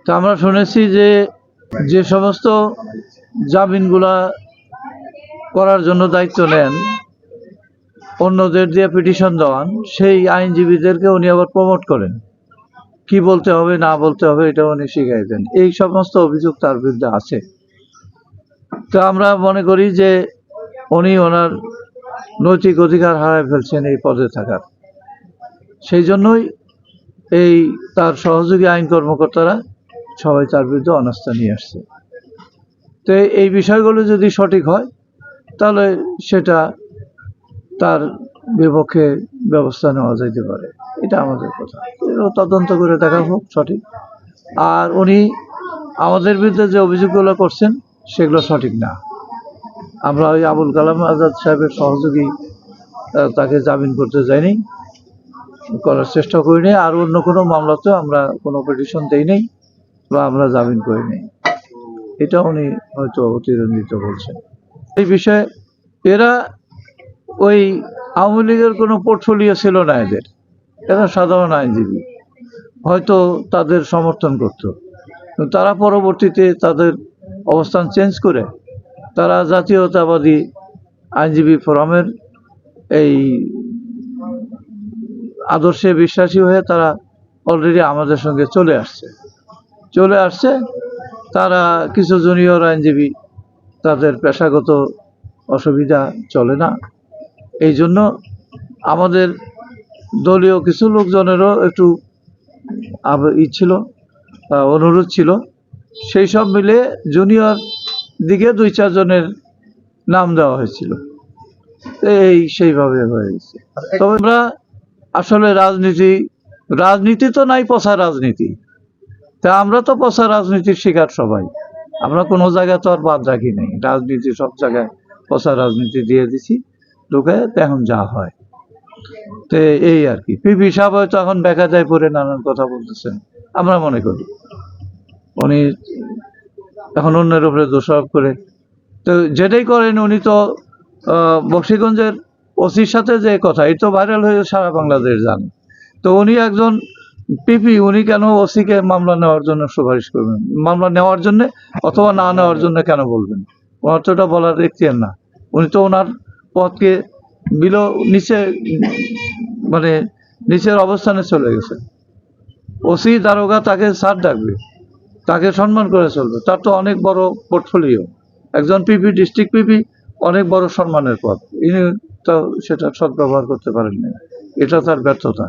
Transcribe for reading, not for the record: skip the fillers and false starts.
তো আমরা শুনেছি যে যে সমস্ত জামিনগুলা করার জন্য দায়িত্ব নেন, অন্যদের দিয়ে পিটিশন দেওয়ান, সেই আইনজীবীদেরকে উনি আবার প্রমোট করেন। কি বলতে হবে না বলতে হবে এটা উনি শিখাই দেন। এই সমস্ত অভিযোগ তার বিরুদ্ধে আছে। তো আমরা মনে করি যে উনি ওনার নৈতিক অধিকার হারায় ফেলছেন এই পদে থাকার। সেই জন্যই এই তার সহযোগী আইন কর্মকর্তারা সবাই তার বিরুদ্ধে অনাস্থা নিয়ে আসছে। তো এই বিষয়গুলো যদি সঠিক হয় তাহলে সেটা তার বিপক্ষে ব্যবস্থা নেওয়া যেতে পারে, এটা আমাদের কথা। তদন্ত করে দেখা হোক সঠিক। আর উনি আমাদের বিরুদ্ধে যে অভিযোগগুলো করছেন সেগুলো সঠিক না। আমরা ওই আবুল কালাম আজাদ সাহেবের সহযোগী তাকে জামিন করতে যাইনি, করার চেষ্টা করিনি। আর অন্য কোনো মামলাতেও আমরা কোনো পিটিশন দেইনি বা আমরা জামিন করিনি, এটা উনি হয়তো অতিরঞ্জিত বলছেন। এই বিষয়ে এরা ওই আওয়ামী লীগের কোনো পোর্টফোলিও ছিল না এদের, এরা সাধারণ আইনজীবী, হয়তো তাদের সমর্থন করত। তারা পরবর্তীতে তাদের অবস্থান চেঞ্জ করে তারা জাতীয়তাবাদী আইনজীবী ফোরামের এই আদর্শে বিশ্বাসী হয়ে তারা অলরেডি আমাদের সঙ্গে চলে আসছে। তারা কিছু জুনিয়র আইনজীবী, তাদের পেশাগত অসুবিধা চলে না, এই জন্য আমাদের দলীয় কিছু লোকজনেরও একটু ছিল, অনুরোধ ছিল। সেই সব মিলে জুনিয়র দিকে 2-4 জনের নাম দেওয়া হয়েছিল, এই সেইভাবে হয়ে গেছে। তবে আমরা আসলে রাজনীতি তো নাই, পচা রাজনীতি। তা আমরা তো পচা রাজনীতির শিকার সবাই। আমরা কোনো জায়গায় তো আর বাদ রাখি নাই, রাজনীতি সব জায়গায় পচা রাজনীতি দিয়ে দিছি ঢুকে, এখন যা হয়। তো এই আর কি। পিপি সাহেব হয়তো এখন বেকায়দায় পড়ে নানান কথা বলতেছেন, আমরা মনে করি উনি এখন অন্যের উপরে দোষারোপ করে। তো যেটাই করেন উনি তো বক্সিগঞ্জের ওসির সাথে যে কথা, এই তো ভাইরাল হয়ে সারা বাংলাদেশ জানে। তো উনি একজন পিপি, উনি কেন ওসিকে মামলা নেওয়ার জন্য সুপারিশ করবেন? মামলা নেওয়ার জন্য অথবা না নেওয়ার জন্য কেন বলবেন? ওনার তো এটা বলার এখতিয়ার না। উনি তো ওনার পদকে নিচে, মানে নিচের অবস্থানে চলে গেছে। ওসি দারোগা তাকে স্যার ডাকবে, তাকে সম্মান করে চলবে। তার তো অনেক বড় পোর্টফোলিও, একজন পিপি, ডিস্ট্রিক্ট পিপি, অনেক বড় সম্মানের পদ। ইনি তো সেটা সদ্ব্যবহার করতে পারেননি, এটা তার ব্যর্থতা।